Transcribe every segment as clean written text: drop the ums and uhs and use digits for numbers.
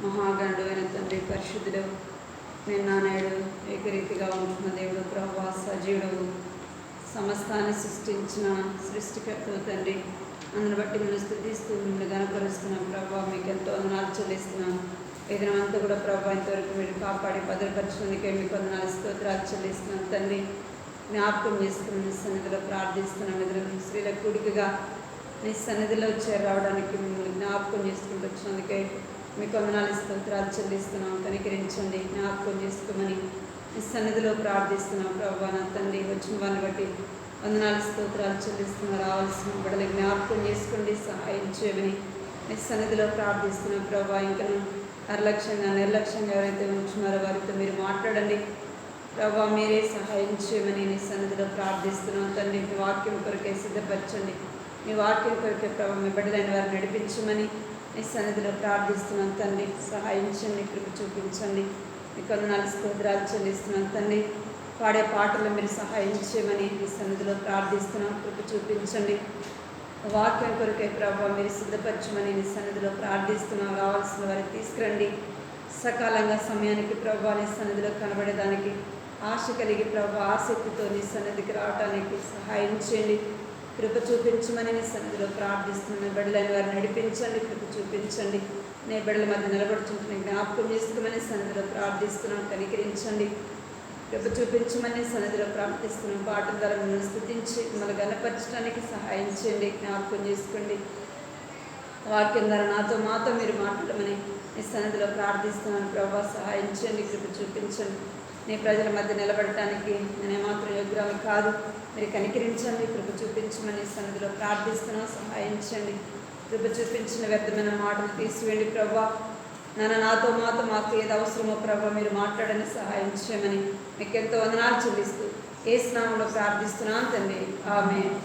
మహాగణుడైన తండ్రి, పరిశుద్ధుడు, నిన్న నేడు ఏకరీతిగా ఉంటున్న దేవుడు, ప్రభువా, సజీవుడు, సమస్తాన్ని సృష్టించిన సృష్టికర్తలు తండ్రి, అందుని బట్టి మిమ్మల్ని స్తుతిస్తూ మిమ్మల్ని గణపరుస్తున్నాం. ప్రభువా, మీకు ఎంతో వందనాలు చెల్లిస్తున్నాం. ఈ దినమంతా కూడా ప్రభువా ఇంతవరకు మీరు కాపాడి భద్రపరిచినందుకే మీకు వందనాలు, స్తోత్రాలు చెల్లిస్తున్నాం. తండ్రి, జ్ఞాపకం చేసుకుని మీ సన్నిధిలో ప్రార్థిస్తున్నాం. ఎదురు స్త్రీల కూడికగా నీ సన్నిధిలో చేరవడానికి మిమ్మల్ని జ్ఞాపకం చేసుకుంటూ వచ్చినందుకే మీకు వందనాలు, స్తోత్రాలు చెల్లిస్తున్నాం. కనికరించండి, జ్ఞాపకం చేసుకోమని నీ సన్నిధిలో ప్రార్థిస్తున్నాం. ప్రభువా, నా తండ్రి, వచ్చిన వారిని బట్టి వందనాలు, స్తోత్రాలు చెల్లిస్తున్నారు. రావాల్సిన బిడ్డలు జ్ఞాపకం చేసుకోండి, సహాయం చేయమని నీ సన్నిధిలో ప్రార్థిస్తున్నాం. ప్రభువా, ఇంకా నిర్లక్ష్యంగా ఎవరైతే ఉంచున్నారో వారితో మీరు మాట్లాడండి. ప్రభువా, మీరే సహాయం చేయమని నీ సన్నిధిలో ప్రార్థిస్తున్నాం. తండ్రి, మీ వాక్యం కొరకే సిద్ధపరచండి. మీ వాక్యం కొరకే ప్రభావ మీ బిడ్డలైన వారిని నడిపించమని నీ సన్నిధిలో ప్రార్థిస్తున్నాం. తండ్రి, సహాయించండి, కృప చూపించండి. మీకు వందనాలు, స్తోత్రాలు చెల్లిస్తున్నాం. తండ్రి, పాడే పాటలు మీరు సహాయం చేయమని నీ సన్నిధిలో ప్రార్థిస్తున్నాం. కృప చూపించండి. వాక్యం కొరకే ప్రభావ మీరు సిద్ధపరచమని నీ సన్నిధిలో ప్రార్థిస్తున్నాం. రావాల్సిన వారిని తీసుకురండి. సకాలంగా సమయానికి ప్రభావ నీ సన్నిధిలో కనబడేదానికి ఆశ కలిగి ప్రభావ ఆసక్తితో నీ సన్నిధికి రావడానికి సహాయం చేయండి. కృప చూపించమని నీ సన్నిధిలో ప్రార్థిస్తున్నాను. బిడ్డలైన వారిని నడిపించండి, కృప చూపించండి. నీ బిడ్డల మధ్య నిలబడుతుంటున్న జ్ఞాపకం చేసుకోమని సన్నిధిలో ప్రార్థిస్తున్నాం. కనికరించండి, కృప చూపించమని సన్నిధిలో ప్రార్థిస్తున్నాం. పాటల ద్వారా మిమ్మల్ని స్తుతించి మిమ్మల్ని గణపరచడానికి సహాయం చేయండి. జ్ఞాపకం చేసుకోండి. వాక్యం ద్వారా మాతో మీరు మాట్లాడమని నీ సన్నిధిలో ప్రార్థిస్తున్నాను. ప్రభావ, సహాయం చేయండి, కృప చూపించండి. నీ ప్రజల మధ్య నిలబడటానికి నేనేమాత్రం యోగ్యురాలు కాదు. మీరు కనికరించండి, కృప చూపించమని సన్నిధిలో ప్రార్థిస్తున్నాం. సహాయం చేయండి, కృప చూపించిన వ్యర్థమైన మాటలు తీసివేయండి. ప్రభా, నాతో మాకు ఏది అవసరమో ప్రభా మీరు మాట్లాడని సహాయం చేయమని మీకు ఎంతో వందనాలు చెల్లిస్తూ యేసు నామములో ప్రార్థిస్తున్నాను తండ్రి, ఆమేన్.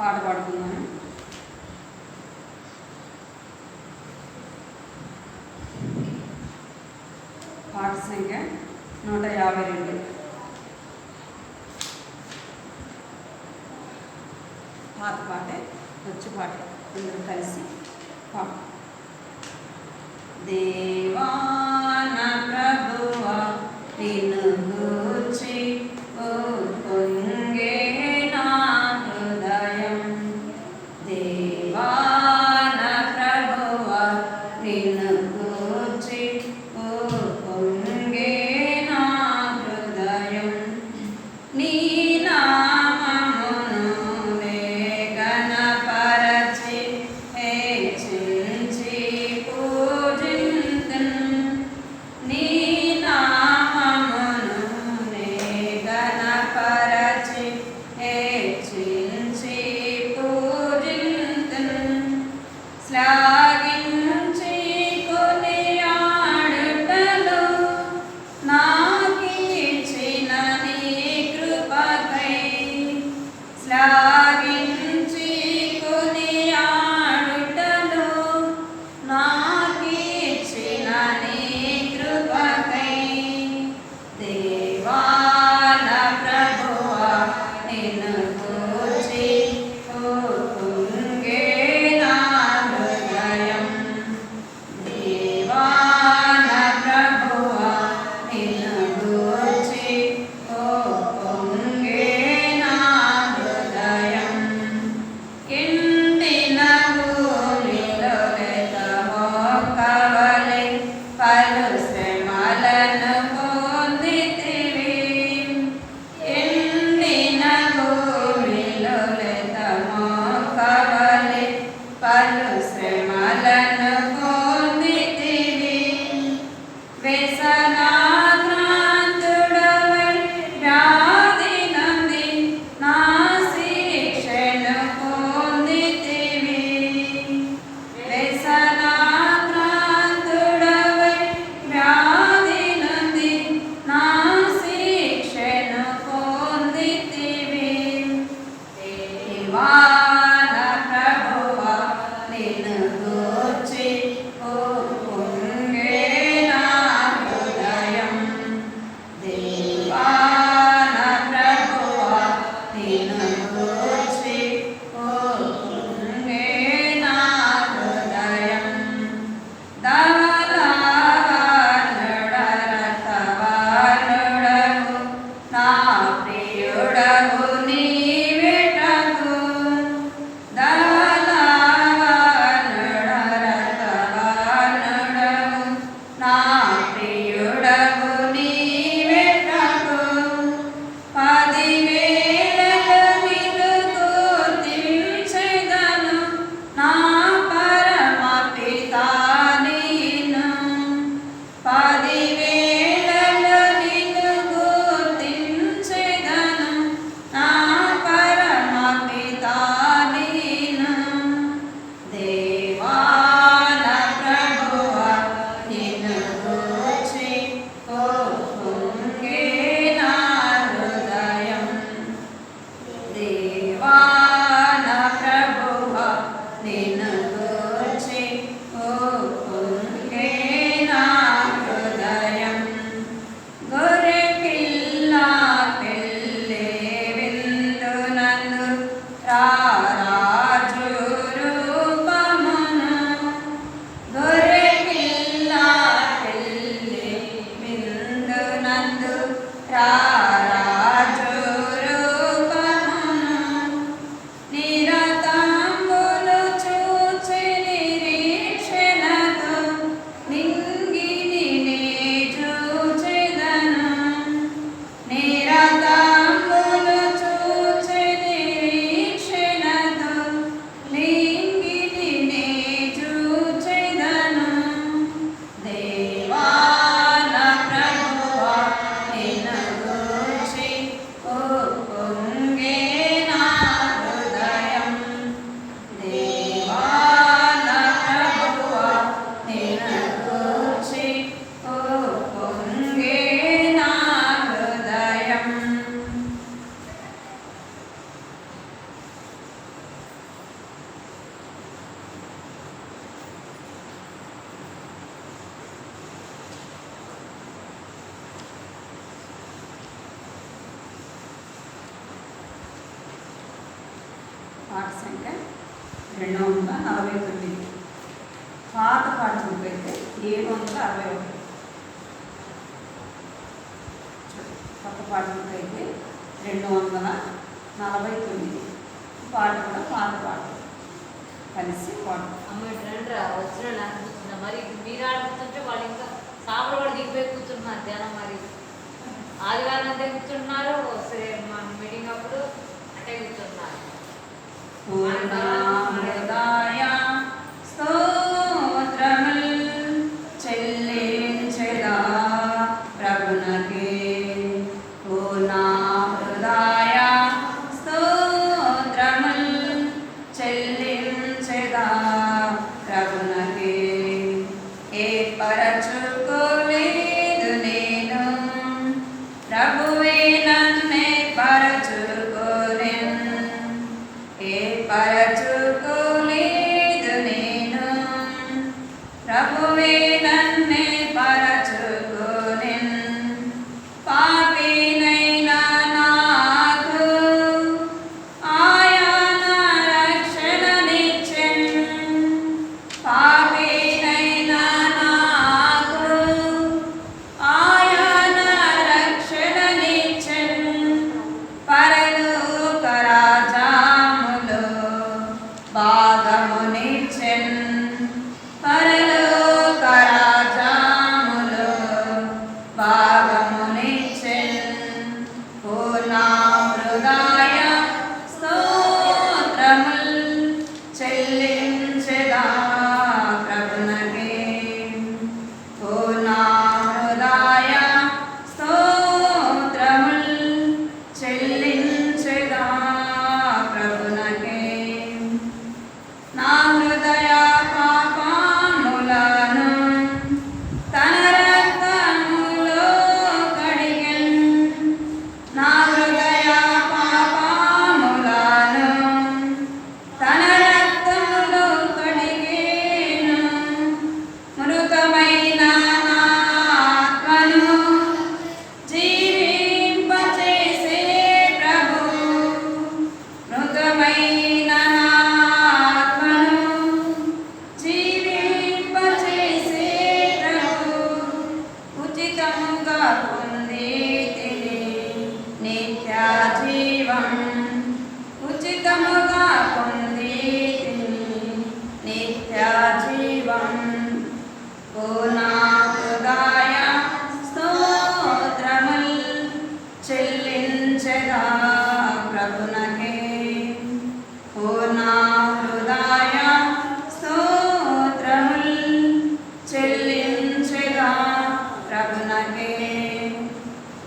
పాట పాడుతున్నాను. పాట సంఖ్య 152. పాత పాటే, వచ్చి పాటే, అందరూ కలిసి పాట. దేవా నా ప్రభువా నిన్ను గూర్చి పొంగే నా హృదయం. దేవా నా ప్రభువా నిన్ను గూర్చి పొంగే నా హృదయం. నీ నామమును నే గణపరచి హెచ్చించి పూజింతును. నీ నామము రారాజు రూపమును నిరతంబులు చూచి నిరీక్షణతో నింగిని నే చూచెదను. నిరతంబులు చూచి నిరీక్షణతో నింగిని నే చూచెదను. దేవా నా ప్రభువా నిన్ను గూర్చి ఉప్పొంగే నా హృదయం. దేవా నా ప్రభువా నిన్ను గూర్చి ఉప్పొంగే నా హృదయం. పాట సంఖ్య 249. పాత పాట బుక్ అయితే 761. కొత్త పాట బుక్ అయితే 249. పాట కూడా పాత పాట కలిసి పాట. అమ్మ ఇట్లా వచ్చిన నాకు కూర్చున్నా మరి మీరు ఆడ కూర్చుంటే వాళ్ళు ఇంకా సాపులు కూడా దిగిపోయి కూర్చుంటున్నారు జనం. మరి ఆదివారం అంతే కూర్చుంటున్నారు, సరే మన మీటింగ్ అప్పుడు అంటే కూర్చుంటున్నారు. పూర్ణ హృదయ స్తోత్రముల్ చెల్లించెదా ప్రభునకే. పూర్ణ హృదయ స్తోత్రముల్ చెల్లించెదా ప్రభునకే. ఏర్పరచుకోలేదు నేను, ప్రభువే నన్నే పరచుకోలెన్. ఏర్పరచుకోలేదు నేను, ప్రభువే నన్నే పరచుకోలెన్. పాపినైనా నాకు ఆయన రక్షణనిచ్చెన్. పాపినైనా నాకు ఆయన రక్షణనిచ్చెన్. పరలోక రాజ్యములో భాగమునిచ్చెన్. పరలోక రాజ్యములో భాగమునిచ్చెన్. పూర్ణ హృదయ స్తోత్రముల్ చెల్లించెదా ప్రభునకే. పూర్ణ హృదయ స్తోత్రముల్ చెల్లించెదా ప్రభునకే. నా హృదయ పాపములను తన రక్తములో కడిగెన్. నా హృదయ పాపములను తన రక్తములో కడిగెను. మృతమైన నా ఆత్మను జీవింపచేసే ప్రభు. మృతమైన నా ఆత్మను జీవింపచేసే ప్రభు. ఉచితముగా పొందితిని నిత్య జీవం. ఉచితముగా పొందితిని నిత్య జీవం. పూర్ణ హృదయ స్తోత్రముల్ చెల్లించెదా ప్రభునకే. పూర్ణ హృదయ స్తోత్రముల్ చెల్లించెదా ప్రభునకే.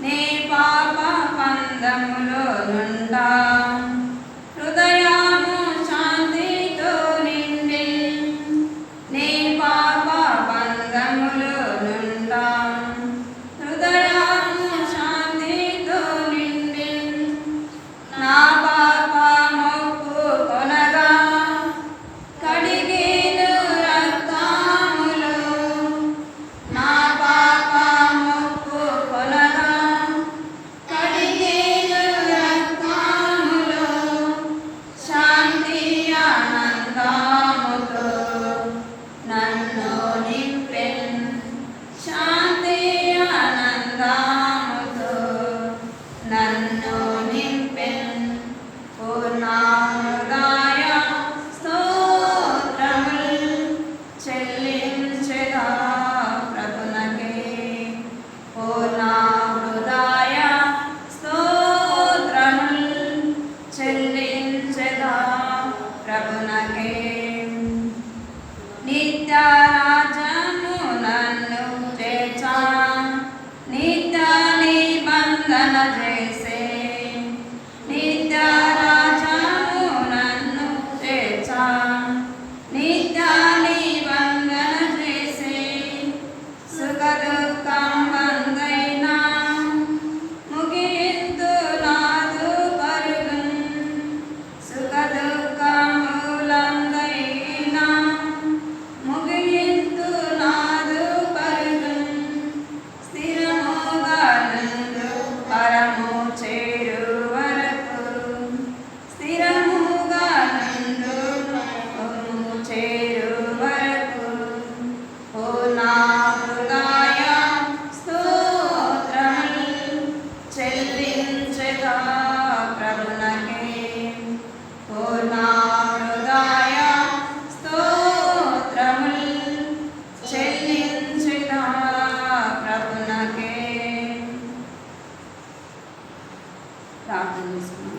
నీ పాప పందములో నుండా హృదయము శాంతితో నిండి. నీ పాప బంధములో నుండా హృదయము శాంతితో నిండి. నా పాప మొక్కు కొనగా కడిగేను రక్తములో. నా పాప మొక్కు కొనగా కడిగేను రక్తములో. చెల్లించగా ప్రభునకే పూర్ణామృదాయ స్తోత్రముల్ చెల్లించగా ప్రభునకే. ప్రార్థన చేసుకున్నాం.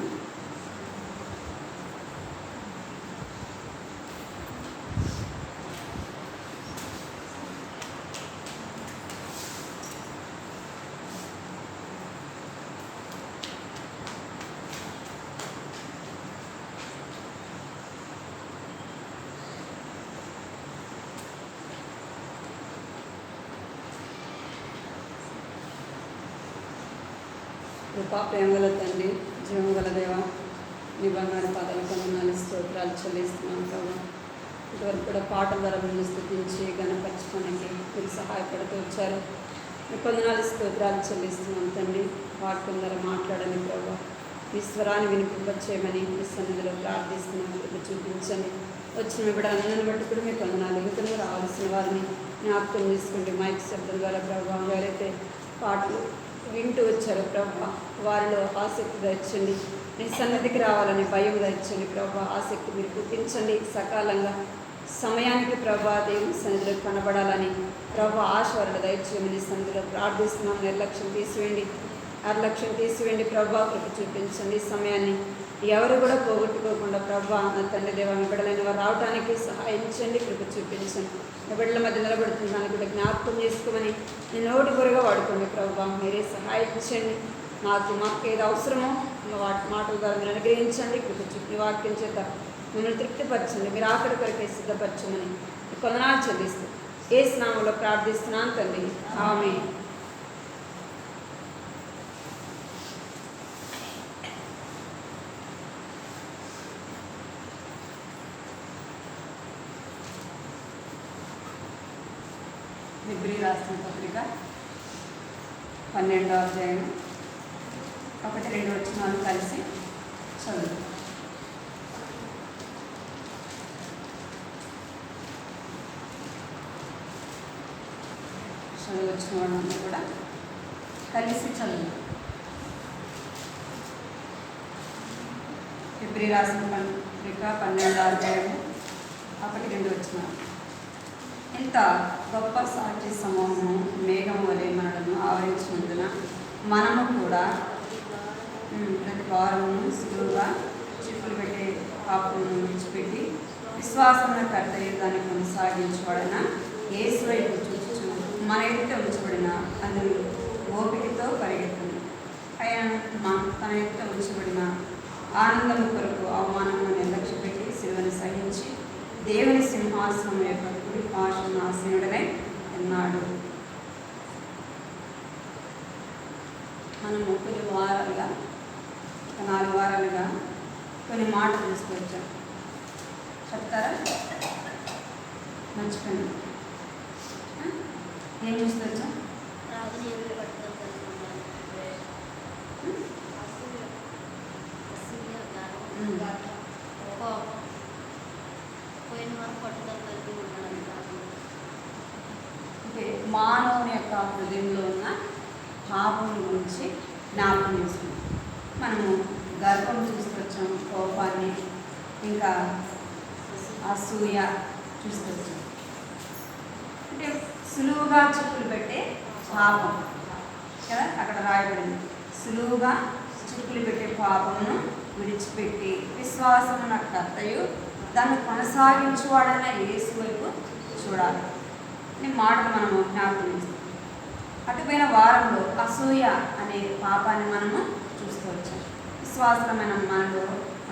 కృపా ప్రేమగల తండ్రి, జీవగల దేవ, నీ బంగారు పాదాల కొందనాలు స్తోత్రాలు చెల్లిస్తున్నాను ప్రభు. ఇంతవరకు కూడా పాటల ద్వారా మిమ్మల్ని స్థుతించి గణపరచుకోవడానికి మీరు సహాయపడుతూ వచ్చారు. మీ కొందనాలు స్తోత్రాలు చెల్లిస్తున్నాను తండ్రి. వాక్యం ద్వారా మాట్లాడని ప్రభు, మీ స్వరాన్ని వినిపింపచేయమని మీ సన్నిధిలో ప్రార్థిస్తున్నాను. కృప చూపించండి. వచ్చిన బిడ్డలందరిని బట్టి కూడా మీ కొందనాలు యువతను రావాల్సిన వారిని జ్ఞాపకం చేసుకోండి. మైక్ శబ్దం ద్వారా ప్రభావం ఎవరైతే పాటలు వింటూ వచ్చారు ప్రభా, వారిలో ఆసక్తి తెచ్చండి. మీ సన్నిధికి రావాలని భయం తెచ్చండి ప్రభా. ఆసక్తి మీరు పుట్టించండి. సకాలంగా సమయానికి ప్రభా దేవుని సన్నిధిలో కనబడాలని ప్రభా ఆశవారులు దయచేయమని సన్నిధిలో ప్రార్థిస్తున్నాం. నిర్లక్ష్యం తీసివేయండి ప్రభా. కృప చూపించండి. సమయాన్ని ఎవరు కూడా పోగొట్టుకోకుండా ప్రభా నా తండ్రి దేవ మీ బిడ్డలైన వారు రావడానికి సహాయించండి. కృప చూపించండి. నా బిడ్డల మధ్య నిలబడుతున్నాను కూడా జ్ఞాపకం చేసుకోమని నేను నోటి కొరగా వాడుకోండి ప్రభా. మీరే సహాయించండి. మాకు ఏది అవసరమో వాటి మాటల ద్వారా మీరు అనుగ్రహించండి. కృప చూపి వాక్యం చేత మిమ్మల్ని తృప్తిపరచండి. మీరు ఆఖరి కొరకే సిద్ధపరచమని కొందనాలు చెల్లిస్తూ యేసు నామములో ప్రార్థిస్తున్నాను తండ్రి. ఆమేన్. హెబ్రీ రాసిన పత్రిక 12వ అధ్యాయం 1-2 వచనాలు కలిసి చదువు. వచ్చిన వాళ్ళందరూ కూడా కలిసి చదువు. హెబ్రీ రాసిన పత్రిక 12వ అధ్యాయం 1-2 వచనాలు. ఇంత గొప్ప సాక్షి సమూహము మేఘం వలె మనలను ఆవరించినందున మనము కూడా ప్రతి వారము సులువుగా చిక్కులు పెట్టే పాపమును విడిచిపెట్టి విశ్వాసమున కర్తయ్య దాన్ని కొనసాగించబడిన యేసు వైపు చూస్తూ మన ఎదుట ఉంచబడిన అందులో ఓపికతో పరిగెత్తును. ఆయన తన ఎదుట ఉంచబడిన ఆనందము కొరకు అవమానము నిర్లక్ష్య పెట్టి శిలువను సహించి దేవుని సింహాసనం యొక్క కుడి పార్శ్వన ఆసీనుడై ఉన్నాడు. మనము కొన్ని వారాలుగా 4 వారాలుగా కొన్ని మాటలు తీసుకొచ్చాం. చెప్తారా? మర్చిపోయాను. ఏం తీసుకొచ్చా? మానవుని యొక్క హృదయంలో ఉన్న పాపం గురించి జ్ఞాపకం చేసుకున్నాం. మనము గర్వం చూసుకొచ్చాం, కోపాన్ని, ఇంకా అసూయ చూసుకొచ్చాం. అంటే సులువుగా చిక్కులు పెట్టే పాపం కదా అక్కడ రాయబడింది. సులువుగా చిక్కులు పెట్టే పాపమును విడిచిపెట్టి విశ్వాసమున కర్తయు దాన్ని కొనసాగించువాడైన యేసు వైపు చూడాలి. ఈ మాటలు మనము జ్ఞాపకం చేస్తాం. అటుపోయిన వారంలో అసూయ అనే పాపాన్ని మనము చూస్తూ వచ్చాం. విశ్వాసమైన మనలో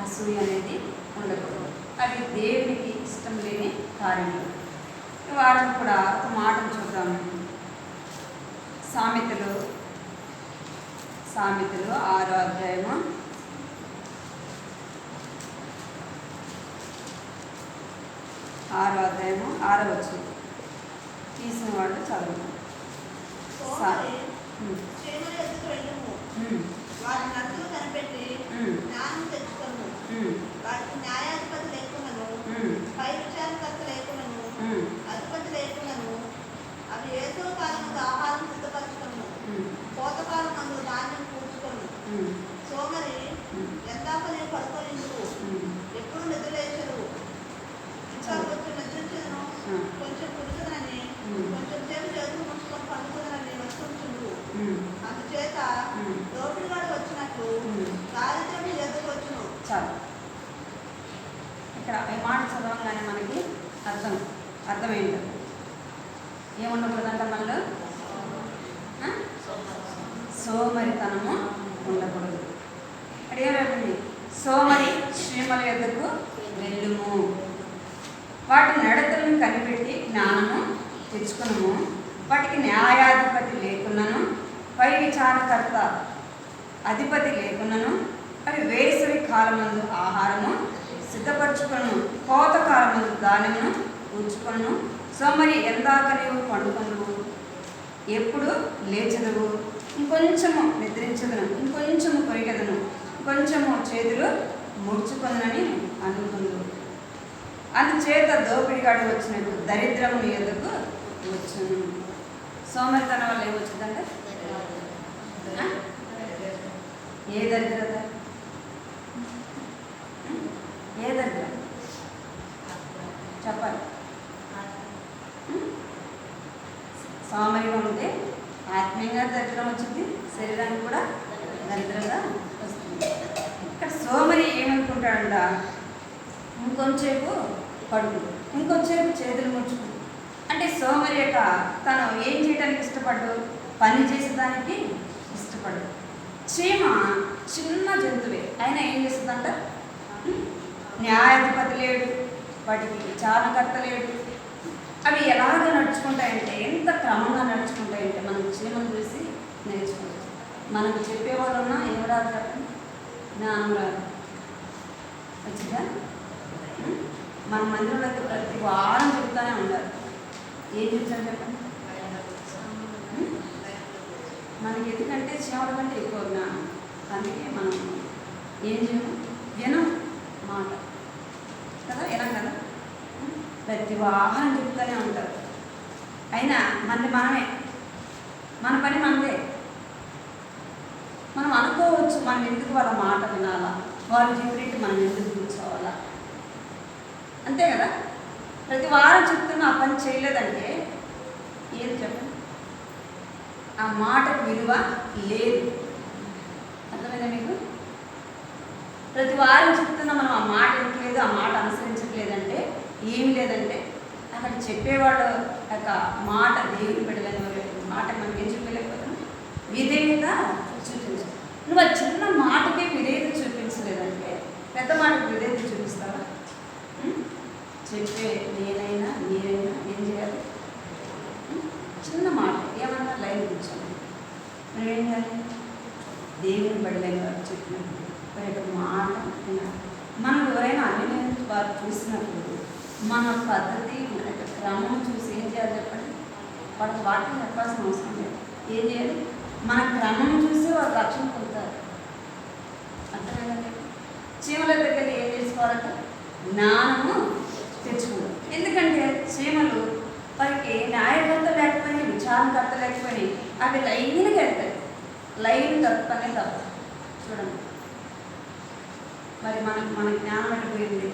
అసూయ అనేది ఉండకూడదు. అది దేవునికి ఇష్టం లేని కార్యములు. ఈ వారం కూడా ఒక మాటను చూద్దాము. సామెతలు 6వ అధ్యాయము 6వ వచనం. తీసిన వాళ్ళు చదువు. వారి నదులు కనిపెట్టి జ్ఞానం తెచ్చుకొను. వారికి న్యాయాధిపతి లేకున్నాను, పై విచారకర్త లేకున్నాను, అధిపతి లేకున్నాను. అవి ఏదో కాలం ఆహారం సిద్ధపరచుకొను, కోతకాలం ధాన్యం కూర్చుకొను. ఎందాక నేను పడుకోనిందుకు ఎప్పుడు నిద్రలేచరు ఇంకా కొంచెం నిద్రించను కొంచెం కుదుకుదనని కొంచెం సేపు చేతులు ముట్టుకొని పడుకుదనని వస్తుంటుండు. అందుచేత దోపిడిగాడు వచ్చినట్లు దారిద్ర్యం మీ ఎదురు వచ్చును. చాలు. ఇక్కడ ఈ మాట చదవగానే మనకి అర్థమైంది. ఏముండకూడదంట మనలో? సోమరితనము ఉండకూడదు. ఇక్కడ ఏమైంది? సోమరి శ్రీమల యొద్దకు వెళ్ళుము, వాటి నడతలను కనిపెట్టి జ్ఞానము తెచ్చుకునము, వాటికి న్యాయాధిపతి లేకున్నను పై విచారకర్త అధిపతి లేకున్నను అవి వేసవి కాలమందు ఆహారము సిద్ధపరచుకును, కోత కాలమందు ధాన్యమును ఉంచుకును. సోమరి ఎందాక నీవు పండుకొనువు, ఎప్పుడు లేచదువు, ఇంకొంచెము నిద్రించదును, ఇంకొంచెము కొరిగెదను, ఇంకొంచెము చేతులు ముడుచుకొనని అనుకుందు. అందుచేత దోపిడిగాడు వచ్చినట్టు దరిద్రము నీ యొద్దకు వచ్చును. సోమరితనం వల్ల ఏమొచ్చిందంటే ఏ దరిద్రత? ఏ దరిద్రం చెప్పాలి? సోమరిగా ఉంటే ఆత్మీయంగా దరిద్రం వచ్చింది, శరీరానికి కూడా దరిద్రంగా వస్తుంది. ఇక్కడ సోమరి ఏమనుకుంటాడంట? ఇంకొంచేపు పడుకు, ఇంకొంచేపు చేతులు ముడుచుకు. అంటే సోమరి యొక్క తను ఏం చేయడానికి ఇష్టపడ్డు? పని చేసేదానికి ఇష్టపడ్డు. చీమ చిన్న జంతువే అయినా ఏం చేస్తుందంట? న్యాయాధిపతి లేడు, వాటికి విచారణకర్త లేడు. అవి ఎలాగ నడుచుకుంటాయంటే, ఎంత క్రమంగా నడుచుకుంటాయంటే మనం చీమను చూసి నేర్చుకుంటాం. మనకు చెప్పేవాళ్ళు ఉన్నా ఏం రాదు చెప్పండి, జ్ఞానం రాదు. వచ్చిందా? మన మందిరంలో అయితే ప్రతి వారం చెప్తానే ఉంటారు. ఏం చెప్తాను చెప్పండి? మనకి ఎందుకంటే చీమల కంటే ఎక్కువ జ్ఞానం. అందుకే మనం ఏం చేయము, వినం మాట కదా, వినం కదా. ప్రతి వాహనం చెప్తూనే ఉంటారు. అయినా మనమే, మన పని మనదే. మనం అనుకోవచ్చు, మనం ఎందుకు వాళ్ళ మాట వినాలా, వాళ్ళు చెప్పినట్టు మనం ఎందుకు కూర్చోవాలా, అంతే కదా. ప్రతి వారం చెప్తున్నా ఆ పని చేయలేదంటే ఏది చెప్పండి? ఆ మాటకు విలువ లేదు. అర్థమైందా మీకు? ప్రతి వారం చెప్తున్నా మనం ఆ మాట వినట్లేదు, ఆ మాట అనుసరించట్లేదంటే ఏమి లేదంటే అక్కడ చెప్పేవాడు యొక్క మాట దేవుని బిడ్డలని మాట మనకి ఏం చూపించలేకపోతున్నాం? విధేయత చూపించాలి. నువ్వు ఆ చిన్న మాటకి విధేయత చూపించలేదంటే పెద్ద మాటకు విధేయత చూపిస్తావా? చెప్పే నేనైనా మీరైనా ఏం చేయాలి? చిన్న మాట ఏమన్నా లైన్ కూర్చోండి. నువ్వేం చేయాలి? దేవుని బిడ్డలైన వారు చెప్పినప్పుడు యొక్క మాట వినాలి. మనం ఎవరైనా అన్ని వారు చూసినప్పుడు మన పద్ధతి, మన యొక్క క్రమం చూసి ఏం చేయాలి చెప్పండి? వాళ్ళకి వాటిని చెప్పాల్సిన అవసరం లేదు. ఏం చేయాలి? మన క్రమం చూసి వాళ్ళు రక్షణ పొందుతారు. అర్థమైందండి? చీమల దగ్గర ఏం చేసుకోవాలంట? జ్ఞానము తెచ్చుకుంటారు. ఎందుకంటే చీమలు వారికి న్యాయకర్త లేకపోయినా, విచారణకర్త లేకపోయినా అవి లైన్గా వెళ్తాయి. లైన్ తప్పనే తప్ప. చూడండి మరి మన జ్ఞానం వెళ్ళిపోయింది.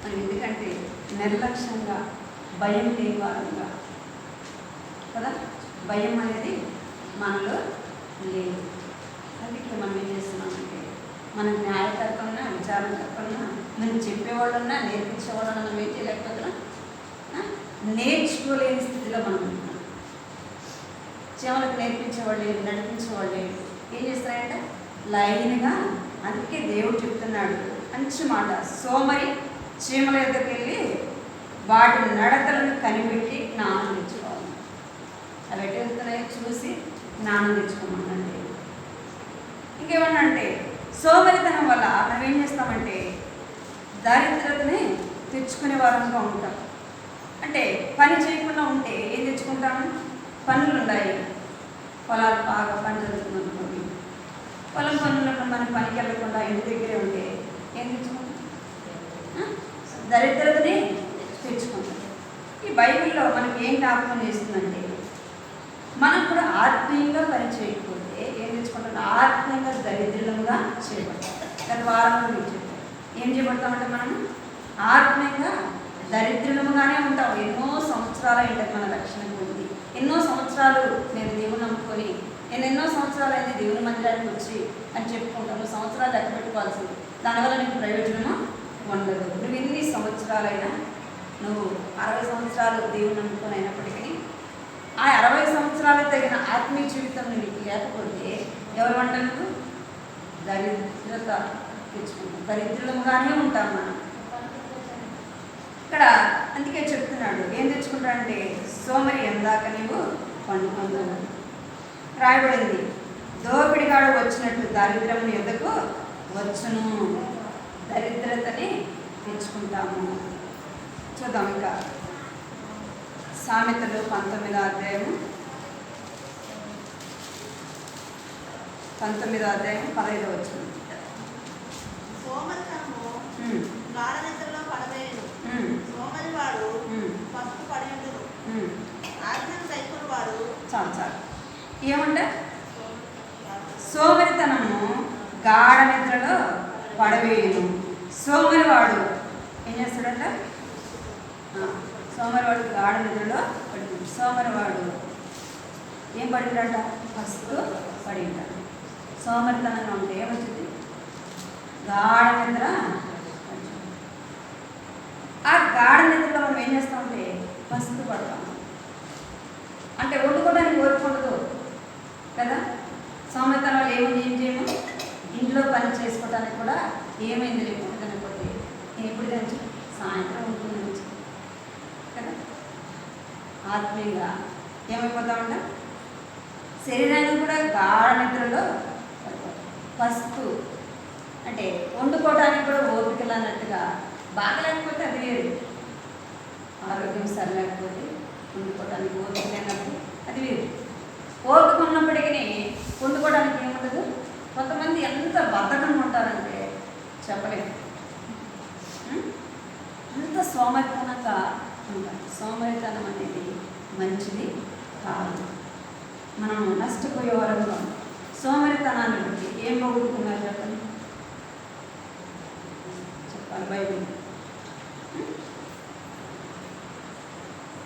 మరి ఎందుకంటే నిర్లక్ష్యంగా, భయం లేని వారంగా కదా, భయం అనేది మనలో లేదు. అందుకే మనం ఏం చేస్తున్నామంటే మన న్యాయకర్త ఉన్నా, విచారణకర్త ఉన్నా, మనం చెప్పేవాళ్ళున్నా, నేర్పించేవాళ్ళన్నా మనం ఏం చేయలేకపోతున్నాం? నేర్చుకోలేని స్థితిలో మనం ఉంటున్నాం. చీమలకు నేర్పించేవాళ్ళు లేదు, నడిపించేవాళ్ళు లేదు. ఏం చేస్తారంటే లైన్గా. అందుకే దేవుడు చెప్తున్నాడు మంచి మాట, సోమరి చీమల యొద్దకు వెళ్ళి వాటి నడతలను కనిపెట్టి జ్ఞానం తెచ్చుకోవాలి. అవి ఎటు వెళ్తున్నాయో చూసి జ్ఞానం తెచ్చుకోమనండి. ఇంకేమన్నా అంటే సోమరితనం వల్ల మనం ఏం చేస్తామంటే దారిద్రతని తెచ్చుకునే వారంగా ఉంటాం. అంటే పని చేయకుండా ఉంటే ఏం తెచ్చుకుంటాము? పనులు ఉన్నాయి, పొలాలు బాగా పని జరుగుతుందనుకోండి, పొలం పనులకు మనం పనికి వెళ్ళకుండా ఇంటి దగ్గరే ఉంటే ఏం తెచ్చుకుంటాం? దరిద్రతని తెచ్చుకుంటాం. ఈ బైబిల్లో మనకి ఏం జ్ఞాపకం చేస్తుందంటే మనం కూడా ఆత్మీయంగా పని చేయకపోతే ఏం తెచ్చుకుంటాం? ఆత్మీయంగా దరిద్రులంగా చేయబడతాం. గత వారంలో మీకు చెప్పారు ఏం చేయబడతామంటే మనం ఆత్మీయంగా దరిద్రులముగానే ఉంటాం. ఎన్నో సంవత్సరాలు ఏంటంటే మన రక్షణ పొంది ఎన్నో సంవత్సరాలు నేను దేవుని నమ్ముకొని నేను ఎన్నో సంవత్సరాలు అయితే దేవుని మందిరానికి వచ్చి అని చెప్పుకుంటాను. సంవత్సరాలు లెక్క పెట్టుకోవాల్సింది, దానివల్ల నీకు ప్రయోజనము ఉండదు. నువ్వు ఎన్ని సంవత్సరాలైనా నువ్వు 60 సంవత్సరాలు దేవుని నమ్ముకొని అయినప్పటికీ ఆ 60 సంవత్సరాలకు తగిన ఆత్మీయ జీవితం నీకు లేకపోతే ఎవరు అంటారు? నువ్వు దరిద్రత తెచ్చుకుంటాం, దరిద్రులంగానే ఉంటాం మనం. ఇక్కడ అందుకే చెప్తున్నాడు ఏం తెచ్చుకుంటాడంటే సోమరి ఎందాక నీవు పండుకొందువు. రాయబడింది దోపిడిగాడు వచ్చినట్టు దారిద్ర్యం ఎద్దకు వచ్చును. దరిద్రతని తెచ్చుకుంటాము. చూద్దాం ఇంకా సామెతలు 19వ అధ్యాయం 15వ వచనం. సోమరితనము గాఢ నిద్రలో పడవేయును. సోమరివాడు పసుపు పడియుండును. ఆజ్ఞను కైకొని వాడు చాలు ఏమంటే సోమరితనము గాఢ నిద్రలో పడవేయును. సోమరివాడు ఏం చేస్తాడంట? సోమరివాడు గాఢ నిద్రలో పడిపోయాడు. సోమరివాడు ఏం పడిందంట? పసుపు పడి ఉంటాడు. సోమరితనంగా ఉంటే ఏమవుతుంది? గాఢ నిద్ర. ఆ గాఢ నిద్రలో మనం ఏం చేస్తామంటే పసుపు పడతాం. అంటే వండుకోవడానికి ఓర్పు ఉండదు కదా. సోమరితనంలో ఏం చేయము, ఇంట్లో పని చేసుకోవడానికి కూడా ఏమైంది లేకుండా తినకపోతే నేను ఎప్పుడు తినచ్చు? సాయంత్రం ఉంటుంది కదా. ఆత్మీయంగా ఏమైపోతామంట? శరీరాన్ని కూడా గాఢ నిద్రలో పసుపు అంటే వండుకోవడానికి కూడా ఓపికలు అన్నట్టుగా బాగలేకపోతే అది వేరు. ఆరోగ్యం సరిలేకపోతే వండుకోవడానికి ఓపిక లేనప్పుడు అది వేరు. ఓపిక ఉన్నప్పటికీ వండుకోవడానికి ఏముండదు. కొంతమంది ఎంత బద్ధకంగా ఉంటారంటే చెప్పలేదు, అంత సోమరితనంగా ఉంటారు. సోమరితనం అనేది మంచిది కాదు. మనం నష్టపోయే వరంగా సోమరితనాన్ని బట్టి ఏం పోగొట్టుకున్నారు చెప్పండి? చెప్పాలి బైబిల్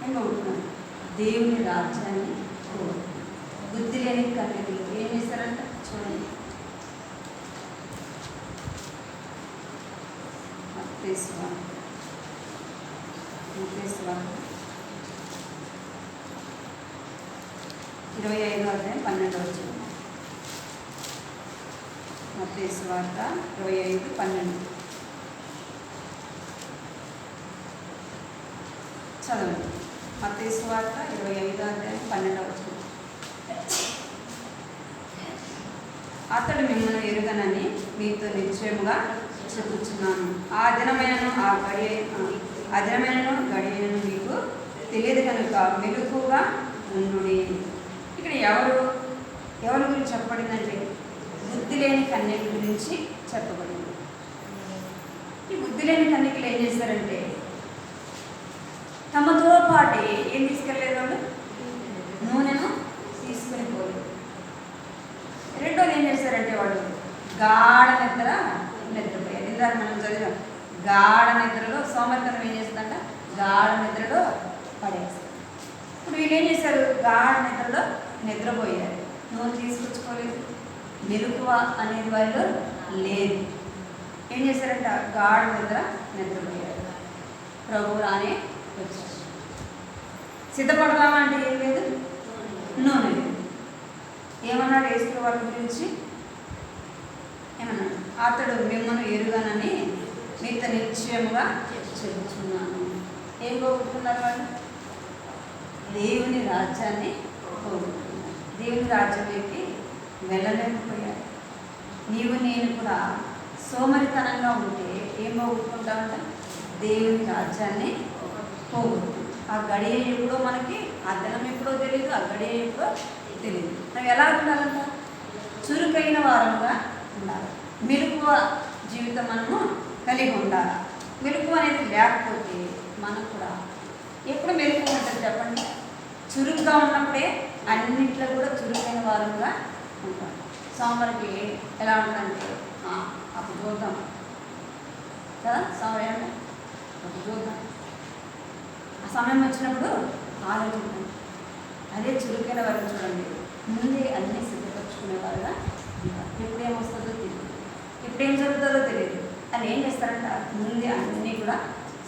ఏం పోగొట్టుకున్నారు? దేవుని రాజ్యాన్ని బుద్ధి లేని కన్యకులు ఏం చేశారంట చూడండి. మత్తయి 25వ అధ్యాయం 12వ వచనం. మత్తయి 25:12 చదవండి. మత్తయి 25వ అధ్యాయం 12వ వచనం. అతడు మిమ్మల్ని ఎరుగనని మీతో నిశ్చయముగా చెప్పుచున్నాను. ఆ దినమైనను గడియను మీకు తెలియదు కనుక మెలకువగా ఉండుడి. ఇక్కడ ఎవరి గురించి చెప్పబడిందంటే బుద్ధి లేని కన్యక గురించి చెప్పబడింది. ఈ బుద్ధి లేని కన్యకలు ఏం చేస్తారంటే తమతో పాటు ఏం తీసుకెళ్ళలేదు? వాళ్ళు నూనెను తీసుకుని పోలేదు. రెండోది ఏం చేశారంటే వాళ్ళు గాఢ నిద్రపోయారు. ఇందాక మనం చదివాం గాఢ నిద్రలో సోమరితనం ఏం చేస్తుందంట? గాఢ నిద్రలో పడేస్తారు. ఇప్పుడు వీళ్ళు ఏం చేశారు? గాఢ నిద్రలో నిద్రపోయారు. నూనె తీసుకొచ్చుకోలేదు, మెలకువ అనేది వాళ్ళు లేదు. ఏం చేశారంట? గాఢ నిద్రపోయారు. ప్రభు రానే వచ్చారు. సిద్ధపడదామా అంటే ఏం లేదు, నూనె లేదు. ఏమన్నాడు యేసు వాళ్ళ గురించి? ఏమన్నాడు? అతడు మిమ్మల్ని ఎరుగనని మీతో నిశ్చయముగా చెబుతున్నాను. ఏం పోగొట్టుకున్నారు వాళ్ళు? దేవుని రాజ్యాన్ని పోగొట్టుకున్నారు. దేవుని రాజ్యంలోకి వెళ్ళలేకపోయారు. నీవు నేను కూడా సోమరితనంగా ఉంటే ఏం పోగొట్టుకుంటామంట? దేవుని రాజ్యాన్ని పోగొట్టు. ఆ గడియ ఎప్పుడో మనకి, ఆ దినం ఎప్పుడో తెలియదు, ఆ గడియ ఎప్పుడో తెలియదు. మనం ఎలా ఉండాలంట? చురుకైన వారంగా ఉండాలి. మెలకువ జీవితం మనము కలిగి ఉండాలి. మెలకువ అనేది లేకపోతే మనం కూడా ఎప్పుడు మెలకువ ఉంటుంది చెప్పండి? చురుగ్గా ఉన్నప్పుడే అన్నింటిలో కూడా చురుకైన వారంగా ఉంటాం. సోమవారికి ఎలా ఉంటుందంటే అప్పుడు చూద్దాం కదా, సోమవారం అంటే అప్పుడు చూద్దాం. ఆ సమయం వచ్చినప్పుడు ఆలోచిద్దాం. అదే చురుకైన వారిని చూడండి, ముందే అన్నీ సిద్ధపరచుకునేవారుగా ఉంటారు. ఎప్పుడేమొస్తుందో తెలియదు, ఎప్పుడేం జరుగుతుందో తెలియదు అని ఏం చేస్తారంట, ముందే అన్నీ కూడా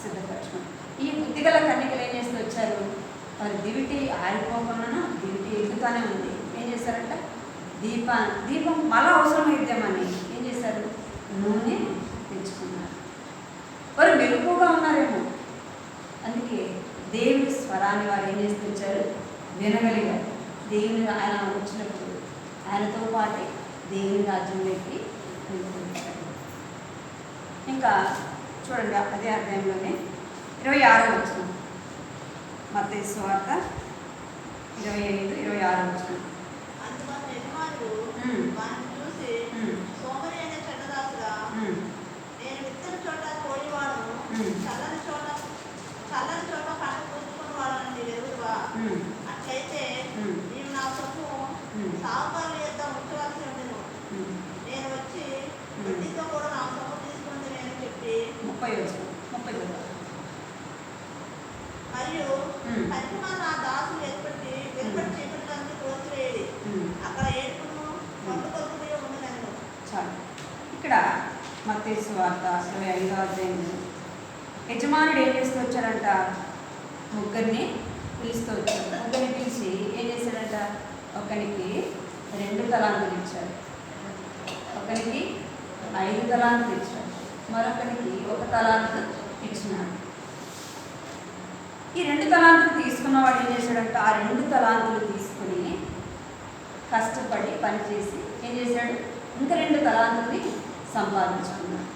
సిద్ధపరచుకుంటారు. ఈ బుద్ధిగల కన్యకలు ఏం చేస్తూ వచ్చారు, వారి దివిటి ఆరిపోకుండా దివిటి ఎగుతానే ఉంది. ఏం చేశారంట, దీపం మళ్ళా అవసరమైద్దామని ఏం చేశారు, నూనె తెచ్చుకున్నారు. వారు మెలకువగా ఉన్నారేమో, అందుకే దేవుని స్వరాన్ని వారు ఏం చేస్తూ వచ్చారు, వినగలిగారు. దేవుని ఆయన వచ్చినప్పుడు ఆయనతో పాటు దేవుని రాజ్యంలోకి వెళ్తుంటారు. ఇంకా చూడండి, అదే అధ్యాయంలోనే 26వ వచనం, మత్తయి సువార్త 25-26వ వచనం. అందువల్ల యజమానుడు వారిని చూసి, సోమరి అయిన చెడ్డదాసుడా, నేను విత్తని చోట కోడివాడను, చల్లని చోట పంట పూసుకుని వాడని నీవు ఎరుగుదువా? అట్లయితే నీవు నా సొమ్ము సావుకారుల యొద్ద ఉంచవలసి ఉండెను. నేను వచ్చి వడ్డీతో కూడా నా సొమ్ము తీసుకుంది నేను చెప్పి 30 మరియు పనికిమాల నా దాసులు వెలుపటి చీకటికి తోసివేయడి, అక్కడ ఏడుపును పండు కొలుపునే ఉండను. చాలు. ఇక్కడ మత్తయి సువార్త 25వ అధ్యాయంలో యజమానుడు ఏం చేస్తూ వచ్చాడంట, ముగ్గురిని పిలుస్తూ వచ్చాడు. ముగ్గురిని పిలిచి ఏం చేశాడంట, ఒకరికి 2 తలాంతులు ఇచ్చాడు, ఒకరికి 5 తలాంతులు ఇచ్చాడు, మరొకరికి 1 తలాంతు ఇచ్చినాడు. ఈ 2 తలాంతులు తీసుకున్నవాడు ఏం చేశాడంట, ఆ 2 తలాంతులు తీసుకుని కష్టపడి పనిచేసి ఏం చేశాడు, ఇంకా 2 తలాంతుల్ని సంపాదించుకున్నాడు.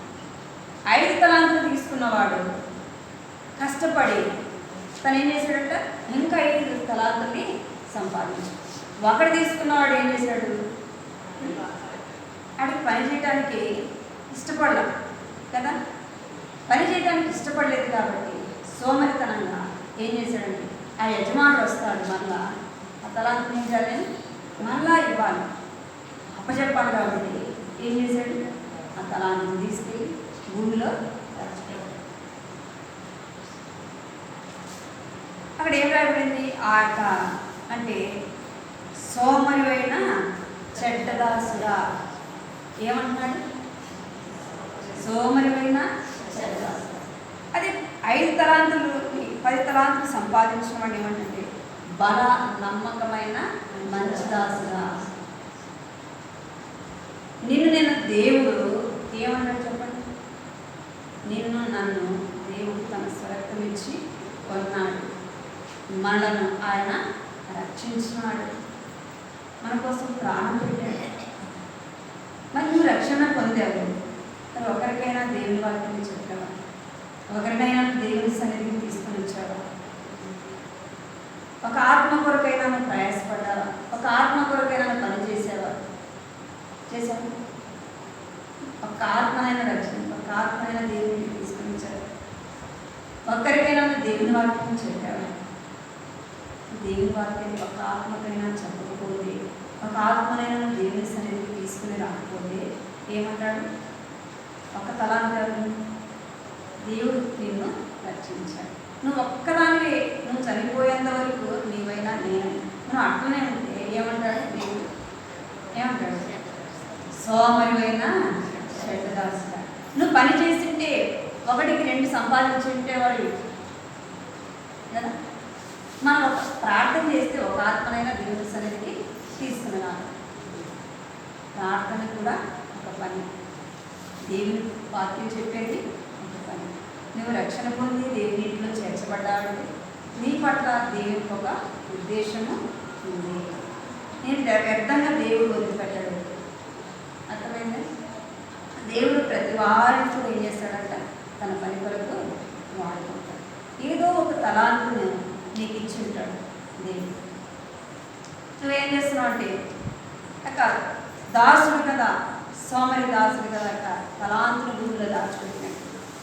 5 తలాంతులు తీసుకున్నవాడు కష్టపడి తను ఏం చేశాడంట, ఇంకా 5 తలాంతుల్ని సంపాదించాడు. ఒకడు తీసుకున్నవాడు ఏం చేశాడు, అడిగి పని చేయడానికి ఇష్టపడలే కదా, పని చేయడానికి ఇష్టపడలేదు కాబట్టి సోమరితనంగా ఏం చేశాడంటే, ఆ యజమానుడు వస్తాడు మళ్ళా ఆ తలాంతుని ఏం చేయాలి, మళ్ళా ఇవ్వాలి, అప్పచెప్పాలి కాబట్టి ఏం చేశాడు, ఆ తలాంతుని తీసుకెళ్ళి భూమిలో దాచిపెట్టాడు. అక్కడ ఏం రాయబడింది, ఆ యొక్క అంటే సోమరివైన చెడ్డదాసుడా, ఏమంటున్నాడు, సోమరివైన చెడ్డదాసుడా. అదే 5 తలాంతులు 10 తలాంతులు సంపాదించిన వాడు ఏమంటే, బల నమ్మకమైన మంచి దాసుడా. నేను దేవుడు ఏమన్నాడు చెప్పండి, నన్ను దేవుడు తన స్వరక్తం ఇచ్చి కొన్నాడు, మనలను ఆయన రక్షించినాడు, మన కోసం ప్రాణం పెట్టాడు. మరి నువ్వు రక్షణ పొందావు, మరి ఒకరికైనా దేవుని వాక్యాన్ని చెప్పావా, ఒకరికైనా దేవుని సన్నిధిని తీసుకొని వచ్చావా, ఒక ఆత్మ కొరకైనా నువ్వు ప్రయాసపడ్డావా, ఒక ఆత్మ కొరకైనా నువ్వు పని చేసావా, చేశావు, ఒక ఆత్మనైనా రక్షణ, ఒక ఆత్మైనా దేవుని తీసుకొని వచ్చావా, ఒక్కరికైనా నువ్వు దేవుని వాక్యం చెప్పావా. దేవుని వాక్యాన్ని ఒక ఆత్మకైనా చెప్పకపోతే, ఒక ఆత్మనైనా నువ్వు దేవుని సన్నిధికి తీసుకుని రాకపోతే ఏమంటాడు, ఒక తలాంతు దేవుడు నిన్ను రక్షించాడు. నువ్వు ఒక్కదానివే, నువ్వు చనిపోయేంత వరకు నీవైనా నేను, నువ్వు అట్లనే ఉంటే ఏమంటాడు దేవుడు, ఏమంటాడు, సోమరివైన చెడ్డదాసుడా. నువ్వు పని చేసింటే 1కి 2 సంపాదించి ఉంటేవాడు కదా. మనం ఒక ప్రార్థన చేస్తే ఒక ఆత్మనైనా దేవుని సన్నిధికి తీసుకుని రావాలి. ప్రార్థన కూడా ఒక పని, దేవుని వాక్యం చెప్పేది ఒక పని. నువ్వు రక్షణ పొంది దేవుని ఇంట్లో చేర్చబడ్డావంటే నీ పట్ల దేవునికి ఒక ఉద్దేశము ఉంది. నేను వ్యర్థంగా దేవుడు వదిలిపెట్టాడు, అర్థమైంది. దేవుడు ప్రతి వారిని కూడా ఏం చేస్తాడంట, తన పని కొరకు వాడుకుంటాడు. ఏదో ఒక తలాంతును నీకు ఇచ్చి ఉంటాడు దేవుడు. నువ్వేం చేస్తున్నావు అంటే, అక్క దాసుడు కదా, సోమరి దాసుడు కదా, అక్క తలాంతుని భూమిలో దాచిపెట్టినాడు.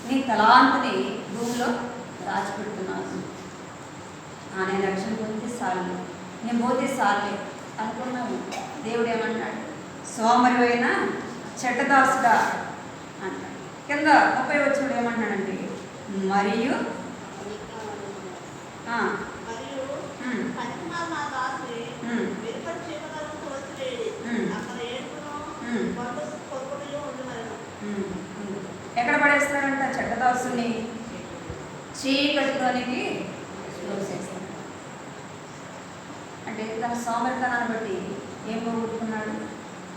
నీ తలాంతుని భూమిలో దాచిపెడుతున్నాను. నేను రక్షణ పొందితే సార్లు, నేను పోతే సార్లే అనుకున్నాను. దేవుడు ఏమన్నాడు, సోమరివైన చెడ్డదాసుడా అంటాడు. కింద 30 వచ్చినప్పుడు ఏమంటున్నాడండి? మరియు మరియు పనికిమాలిన ఆ దాసుని వెలుపటి చీకటిలోకి తోసివేయుడి. అక్కడ ఏడుపును కొరుకుటయు ఉండునను. ఎక్కడ పడేస్తాడంట? చెడ్డదాసుని చీకటిలోనికి తోసేస్తాడు. అంటే తన సోమరితనాన్ని బట్టి ఏం పోగొట్టుకున్నాడు?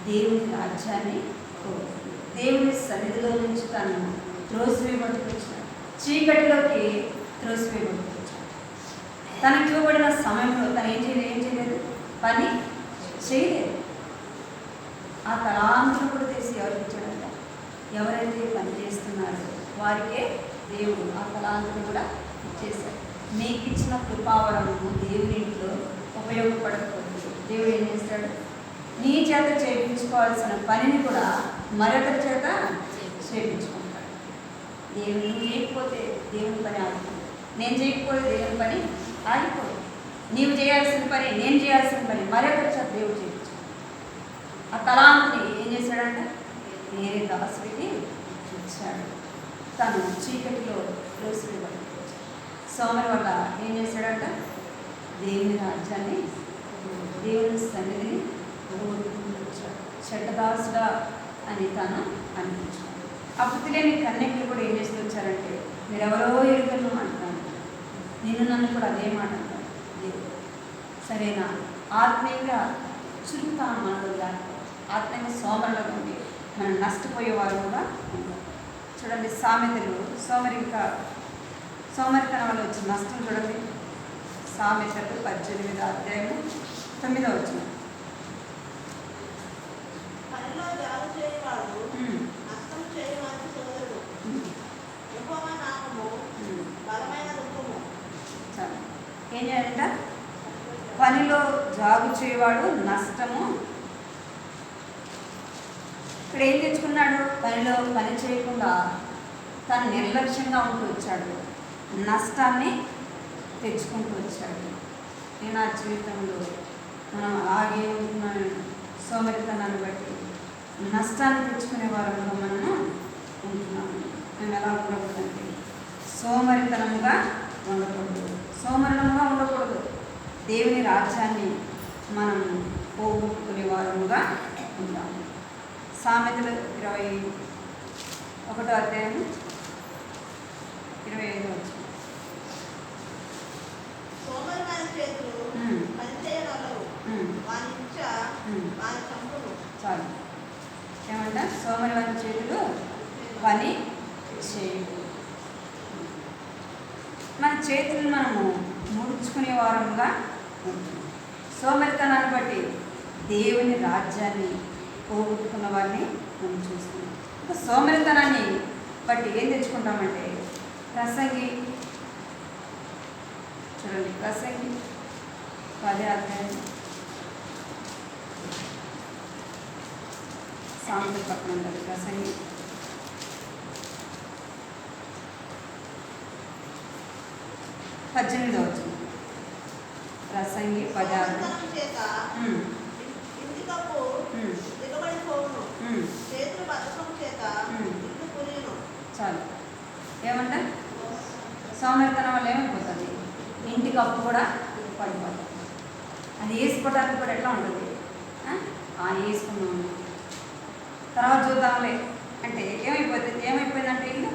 దేవుని రాజ్యాన్ని పోగొట్టుకున్నాడు. దేవుని సన్నిధిలో నుంచి తను త్రోసివేయబడుతున్నాడు, చీకటిలోకి త్రోసివేయబడుతున్నాడు. తనకి ఇవ్వబడిన సమయంలో తను ఏం చేయలేదు? పని చేయలేదు. ఆ తలాంతులు కూడా తీసి ఎవరికి ఇచ్చాడంట? ఎవరైతే పని చేస్తున్నారో వారికే దేవుడు ఆ తలాంతులు కూడా ఇచ్చేశాడు. మీకు ఇచ్చిన కృపావరము దేవుని ఇంట్లో ఉపయోగపడకపోతే దేవుడు ఏం చేస్తాడు? నీ చేత చేయించుకోవాల్సిన పనిని కూడా మరొకరి చేత చేయించుకుంటాడు. దేవుడు నువ్వు చేయకపోతే దేవుని పని ఆగిపోదు, నేను చేయకపోతే దేవుని పని ఆగిపోదు. నీవు చేయాల్సిన పని, నేను చేయాల్సిన పని మరొకరి చేత దేవుడు చేయించు. ఆ తలాంతిని ఏం చేశాడంట? వేరే దాసుడికి ఇచ్చాడు. తను చీకటిలో త్రోసివేయబడ్డాడు. సోమరి వల్ల ఏం చేశాడంట? దేవుని రాజ్యాన్ని, దేవుని సన్నిధిని వచ్చాడు. చెడ్డదాసుడా అని తను అనిపించాడు. అప్పుడు తెలియని కన్యకులు కూడా ఏం చేస్తూ వచ్చారంటే, మీరెవరో ఎరుగను అంటాను, నేను నన్ను కూడా అదే మాట అంటాను. దేవుడు సరేనా? ఆత్మీయంగా చురుకుతాను మనలో దాకా, ఆత్మీయంగా సోమరులో ఉండి మనం నష్టపోయేవారు కూడా ఉంటారు. చూడండి సామెతలు, సోమరితనం వల్ల వచ్చిన నష్టం చూడండి. సామెతలు 18వ అధ్యాయము 9వ వచనం. పనిలో జాగు చేయవాడు నష్టం చేయవాడు సోదరుడు. యెహోవా నామము బలమైన దుఃఖము. ఏం చేయాలంట? పనిలో జాగు చేయవాడు నష్టము. ఇక్కడ ఏం తెచ్చుకున్నాడు? పనిలో పని చేయకుండా తను నిర్లక్ష్యంగా ఉంటూ వచ్చాడు, నష్టాన్ని తెచ్చుకుంటూ వచ్చాడు. నేను ఆ జీవితంలో మనం అలాగే ఉంటున్నాను. సోమరితనాన్ని బట్టి నష్టాన్ని తెచ్చుకునే వారంలో మనము ఉంటున్నాము. మేము ఎలా ఉండకూడదంటే సోమరితనముగా ఉండకూడదు, సోమరితనంగా ఉండకూడదు. దేవుని రాజ్యాన్ని మనం పోగొట్టుకునే వారముగా ఉంటాము. సామెతలు 21వ అధ్యాయం 25వ వచనం. సోమరిమైన చేతులు పనిచేయగలవు, వాని ఇచ్చ వాని చంపును. చాలు. ఏమంట? సోమరిమైన చేతులు పని చేయు. మన చేతులను మనము ముడుచుకునే వారంగా ఉంటుంది. సోమరితనాన్ని బట్టి దేవుని రాజ్యాన్ని పోగొట్టుకున్న వారిని మనం చూస్తున్నాం. ఇంకా సోమరితనాన్ని బట్టి ఏం తెచ్చుకుంటామంటే ప్రసంగి చూడండి, ప్రసంగి 10వ అధ్యాయం సామెతల పక్కన ఉంటుంది. ప్రసంగి 18వ వచనం. ప్రసంగి 10వ సోమరితనం చేత ఇంటి కప్పు దిగబడిపోవును, చేతులు బద్ధకం చేత ఇల్లు కురియను. చాలు. ఏమంటే సోమరితనం వల్ల ఏమైపోతుంది? ఇంటి కప్పు కూడా పడిపోతుంది. అది వేసుకోవడానికి కూడా ఎట్లా ఉంటుంది? వేసుకున్నాము తర్వాత చూద్దాంలే అంటే ఏమైపోయిందంటే ఇల్లు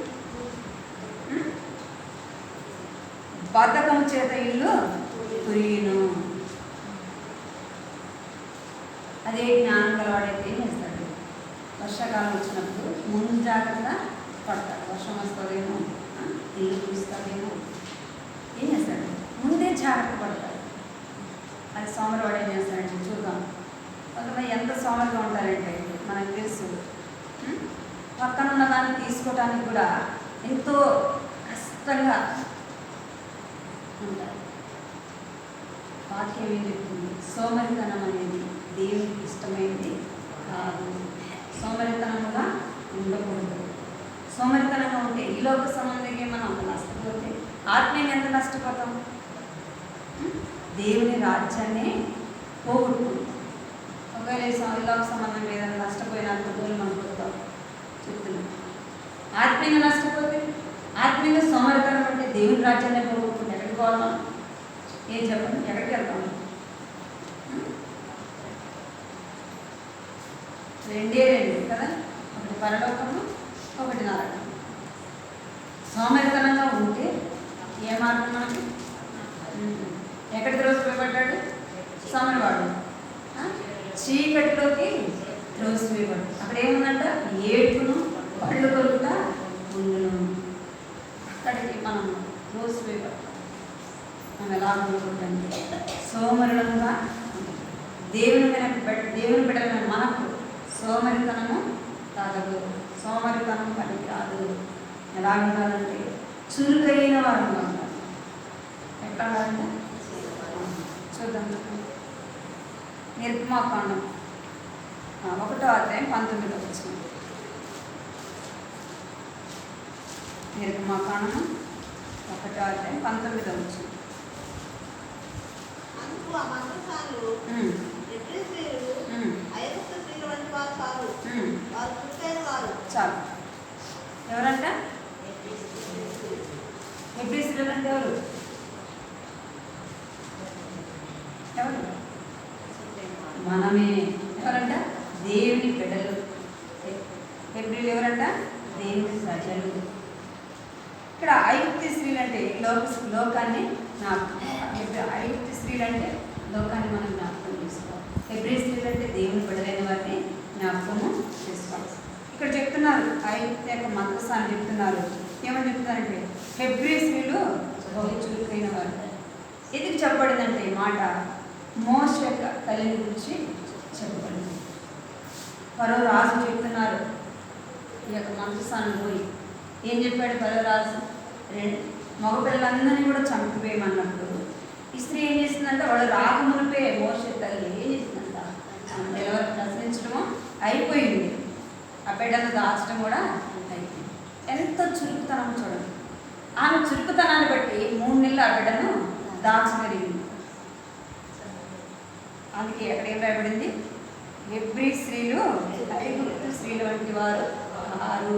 బద్ధకం చేత ఇల్లు కురియను. అదే జ్ఞానం గలవాడైతే ఏం చేస్తాడు? వర్షాకాలం వచ్చినప్పుడు ముందు జాగ్రత్త పడతాడు. వర్షం వస్తుందేమో, ఇల్లు కురుస్తుందేమో, ఏం చేస్తాడు? ముందే జాగ్రత్త పడతాడు. అది సోమరివాడు ఏం చేస్తాడంటే చూద్దాం. కొంతమంది ఎంత సోమరిగా ఉంటారంటే మనకు తెలుసు. పక్కన ఉన్న దాన్ని తీసుకోవడానికి కూడా ఎంతో కష్టంగా ఉంటారు. వాక్యం ఏం చెప్తుంది? సోమరితనం అనేది దేవునికి ఇష్టమైనది కాదు. సోమరితనముగా ఉండకూడదు. సోమరితనంగా ఉంటే ఈ లోక సంబంధంగా మనం అంత నష్టపోతే ఆత్మీయంగా ఎంత నష్టపోతాం? దేవుని రాజ్యాన్ని పోగొట్టుకుంటాం. ఒక ఒకవేళ ఈ లోక సంబంధం ఏదైనా నష్టపోయిన అంతలో మనం పోతాం చెప్తున్నాం. ఆత్మీయంగా నష్టపోతే, ఆత్మీయంగా సోమరితనం అంటే దేవుని రాజ్యాన్ని పోగొట్టుకుంటే ఎక్కడికి పోవాలి మనం? ఏం చెప్పండి, ఎక్కడికి వెళ్తాం? రెండే కదా, ఒకటి పరలోకము, ఒకటి నరకం. సోమరితనంగా ఉంటే ఏ మార్గం మనకి? ఎక్కడికి రోజు వేయబడ్డాడు? సోమరివాడు చీకటిలోకి రోజు వేయబడ్డాడు. అక్కడ ఏముందంట? ఏడుపును పళ్ళు కొరుకుతా ఉండును. అక్కడికి మనం రోజు వేయబడ్డాం. మనం ఎలా అనుకుంటుంటే సోమరులంగా దేవుని బిడ్డలమైన మనకు సోమరితనము తాగదు, సోమరితనం పనికి రాదు. ఎలా ఉండాలంటే చురుకైన వారంగా ఉండాలి. ఎట్లా ఉండాలంటే చూద్దాం. నిర్గమాకాండం 1వ అధ్యాయం 19వ వచనం. నిర్గమాకాండం 1వ అధ్యాయం 19వ వచనం. అందుకు ఆ మంత్రసానులు ఎబ్రీ స్త్రీలు ఐగుప్తు స్త్రీల వంటి వారు కాదు, వారు చురుకైన వారు. చాలు. ఎవరంట? ఎబ్రీ స్త్రీలు అంటే ఎవరు? ఎవరు? మనమే. ఎవరంట? దేవుని బిడ్డలు. ఎబ్రీలు ఎవరంట? దేవుని ప్రజలు. ఇక్కడ ఐగుప్తు స్త్రీలు అంటే లోకాన్ని ఐగుప్తు స్త్రీలు అంటే లోకాన్ని మనం జ్ఞాపకం చేసుకోవాలి. ఎబ్రీ స్త్రీలు అంటే దేవుని బిడ్డలైన వారిని జ్ఞాపకము చేసుకోవాలి. ఇక్కడ చెప్తున్నారు, ఐగుప్తు యొక్క మంత్రస్థానం చెప్తున్నారు. ఏమని చెప్తున్నారంటే హెబ్రీ స్త్రీలు బహు చురుకైన వారు. ఎందుకు చెప్పబడిందంటే ఈ మాట మోషే యొక్క తల్లిని గురించి చెప్పబడింది. ఫరో రాజు చెప్తున్నారు ఈ యొక్క మంత్రస్థానం పోయి ఏం చెప్పాడు ఫరో రాజు? మగపిల్లలందరినీ కూడా చంపివేయమన్నప్పుడు ఈ స్త్రీ ఏం చేసిందంటే వాడు రాకమునిపే మోషే తల్లి ఏం చేసిందంట? ఎవరు ప్రశ్నించడమో అయిపోయింది, ఆ బిడ్డను దాచడం కూడా అయిపోయింది. ఎంత చురుకుతనం చూడండి. ఆమె చురుకుతనాన్ని బట్టి 3 నెలలు ఆ బిడ్డను దాచగలిగింది. అందుకే ఎక్కడ ఏం రాయబడింది? ఎబ్రీ స్త్రీలు ఐగుప్తు స్త్రీలు వంటి వారు కారు,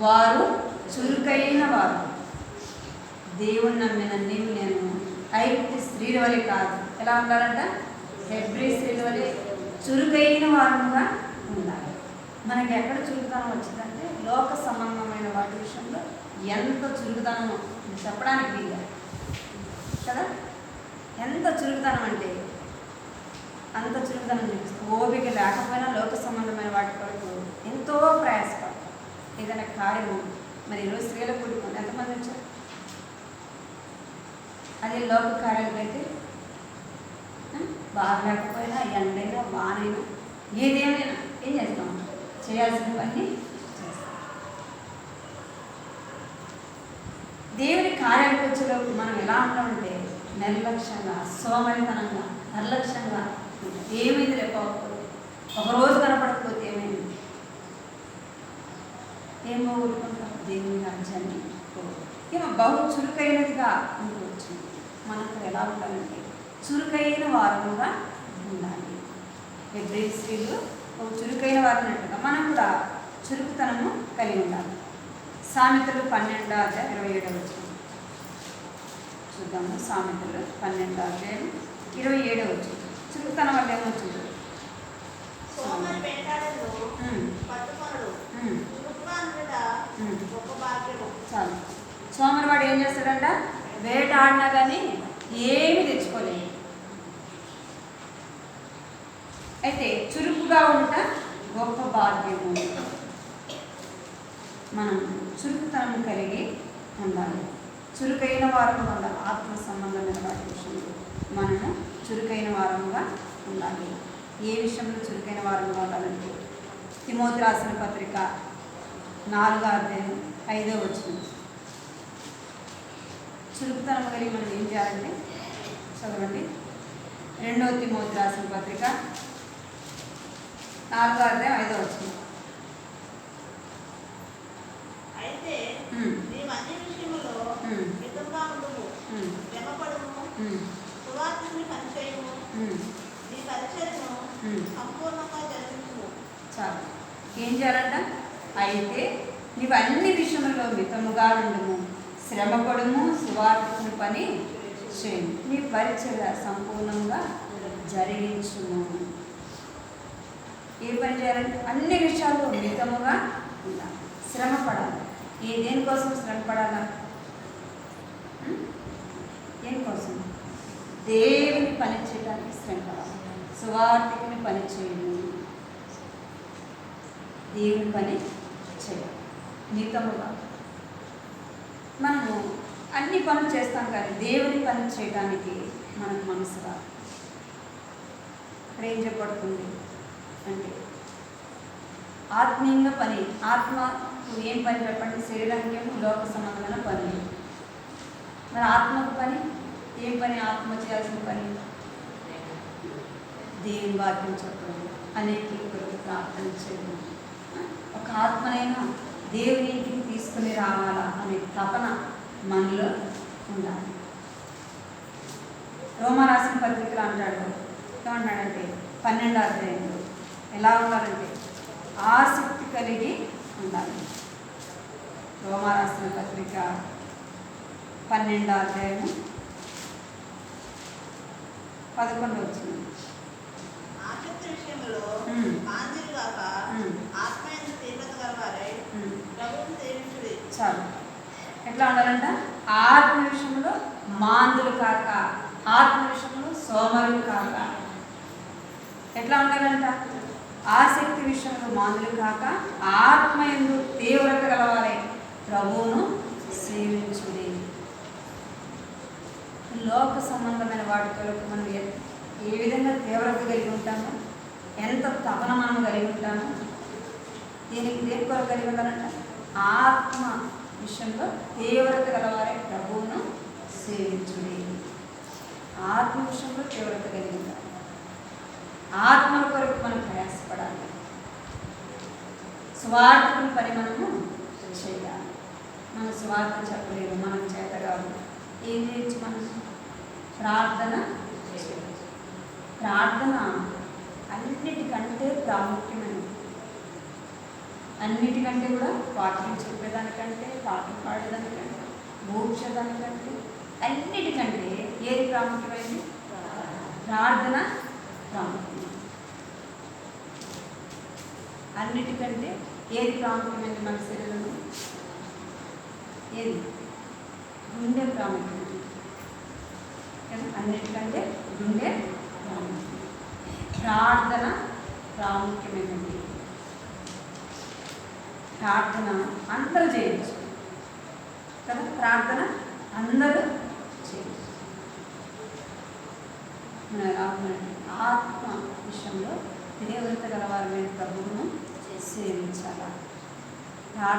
వారు చురుకైన వారు. దేవుని నమ్మిన నీవు నేను ఐగుప్తు స్త్రీల వలె కాదు. ఎలా ఉండాలంట? ఎబ్రీ స్త్రీల వలె చురుకైన వారుగా ఉండాలి. మనకి ఎక్కడ చురుకుతనం వచ్చిందంటే లోక సంబంధమైన వాటి విషయంలో ఎంత చురుకుతనం చెప్పడానికి వీలు కదా. ఎంత చురుకుతనం అంటే అంత చురుకుతనం చూపిస్తుంది. ఓపిక లేకపోయినా లోక సంబంధమైన వాటి కొరకు ఎంతో ప్రయాసపడతాం. ఏదైనా కార్యము మరి ఈరోజు స్త్రీల కూడుకుంది ఎంతమంది వచ్చారు? అదే లోక కార్యాలకైతే బాగా లేకపోయినా ఎండైనా వానైనా ఏదేమైనా ఏం చేస్తాం? చేయాల్సినవన్నీ చేస్తాం. దేవుని కార్యాలకు వచ్చేలోపు మనం ఎలా ఉంటామంటే నిర్లక్ష్యంగా, సోమరితనంగా, నిర్లక్ష్యంగా ఏమైంది లేకపోతే ఒకరోజు కనపడకపోతే ఏమైంది? ఏం పోగొట్టుకుంటాం? దేవుని రాజ్యాన్ని ఏమో బహు చురుకైనదిగా అనుకోవచ్చు. మనకు ఎలా ఉండాలంటే చురుకైన వారముగా ఉండాలి. ఎబ్రీ స్త్రీలు ఒక చురుకైన వారు అన్నట్టుగా మనం కూడా చురుకుతనము కలిగి ఉండాలి. సామెతలు 12వ అధ్యాయం 27వ వచనం చూద్దాము. సామెతలు 12వ అధ్యాయం 27వ వచనం. చురుకుతనం వల్ల ఏమొచ్చింది? సోమరి పెంటాడలో పట్టుకొనడు, చురుకుగా ఉండుట గొప్ప భాగ్యము. చాలు. సోమరివాడు ఏం చేస్తాడంట? వేట ఆడినా కానీ ఏమి తెచ్చుకోలేదు. అయితే చురుకుగా ఉంట గొప్ప భాగ్యము. మనం చురుకుతనం కలిగి ఉండాలి, చురుకైన వారముగా ఉండాలి. ఆత్మ సంబంధమైన వాటి విషయంలో మనము చురుకైన వారముగా ఉండాలి. ఏ విషయంలో చురుకైన వారముగా ఉండాలంటే తిమోతి రాసిన పత్రిక 4వ అధ్యాయం 5వ వచనం. చురుకుతనం కలిగి మనం ఏం చేయాలంటే చదవండి. 2వ తిమోతి రాసిన పత్రిక 4వ అధ్యాయం 5వ వచనం. అయితే నీవు అన్ని విషయములో మితంగా ఉండుము, శ్రమపడుము, సువార్తని పనిచేయము, నీ పరిచయను సంపూర్ణంగా జరిగించు. చాలు. ఏం చేయాలంట? అయితే నీవు అన్ని విషయంలో మితముగా ఉండము, శ్రమపడము, సువార్తను పని చేయము, నీ పరిచర్య సంపూర్ణంగా జరిగించుము. ఏ పని చేయాలంటే అన్ని విషయాల్లో మితముగా ఉండాలి, శ్రమ పడాలి. దేనికోసం శ్రమ పడాలా? దేనికోసం? దేవుని పని చేయడానికి శ్రమ పడాలి. సువార్తికుని పని చేయము, దేవుని పని చేయాలి మితముగా. మనము అన్ని పనులు చేస్తాం కానీ దేవుని పని చేయడానికి మనకు మనసు రాదు. అక్కడ ఏం చెప్పబడుతుంది అంటే ఆత్మీయంగా పని. ఆత్మకు ఏం పని చెప్పండి? శరీరానికి ఏమో లోక సంబంధమైన పని. మరి ఆత్మకు పని ఏం పని? ఆత్మ చేయాల్సిన పని దేవుని వాక్యం చెప్పడం, అనేకుల కొరకు ప్రార్థన చేయడం, ఒక ఆత్మనైనా దేవుని ఇంటికి తీసుకుని రావాలా అనే తపన మనలో ఉండాలి. రోమా రాసిన పత్రికలు అంటాడు, ఏమన్నాడంటే 12వ అధ్యాయంలో ఎలా ఉండాలంటే ఆసక్తి కలిగి ఉండాలి. రోమా రాసిన పత్రిక 12వ అధ్యాయము 11వ వచనం. ఆసక్తి విషయంలో మాంద్యులు కాక ఆత్మయందు తీవ్రత గలవారై ప్రభువును సేవించుడి. చాలు. ఎట్లా ఉండాలంట? ఆత్మ విషయంలో మాందులు కాక, ఆత్మ విషయంలో సోమరులు కాక. ఎట్లా ఉండాలంట? ఆసక్తి విషయంలో మాందులు కాక, ఆత్మయందు తీవ్రత గలవారై ప్రభువును సేవించుడి. లోక సంబంధమైన వాటి కొరకు మనం ఏ విధంగా తీవ్రత కలిగి ఉంటామో, ఎంత తపన మనం కలిగి ఉంటామో, దేని కొరకు కలిగి ఉండాలంట? ఆత్మ విషయంలో తీవ్రత గలవారే ప్రభువును సేవించుడి. ఆత్మ విషయంలో తీవ్రత కలిగి ఉండాలి. ఆత్మల కొరకు మనం ప్రయాసపడాలి. స్వార్థం పని మనము చేయాలి. మన స్వార్థం చెప్పలేము, మనం చేత కాదు. ఏం చేయొచ్చు? మనం ప్రార్థన చేయవచ్చు. ప్రార్థన అన్నిటికంటే ప్రాముఖ్యమైనది. అన్నిటికంటే కూడా వాక్యం చెప్పేదానికంటే, పాటలు పాడేదానికంటే, మోక్షదానికంటే, అన్నిటికంటే ఏది ప్రాముఖ్యమైనది? ప్రార్థన ప్రాముఖ్యమైనది. అన్నిటికంటే ఏది ప్రాముఖ్యమైనది? మన శరీరంలో ఏది? గుండె ప్రాముఖ్యమైనది కదా. అన్నిటికంటే గుండె ప్రాముఖ్యం. ప్రార్థన ప్రాముఖ్యమైనది. ప్రార్థన అందరూ చేయొచ్చు కదా. ప్రార్థన అందరూ చేయొచ్చు. ఆత్మ విషయంలో తీవ్రత గలవారమైన ప్రభువును సేవించాలి. ప్రార్థన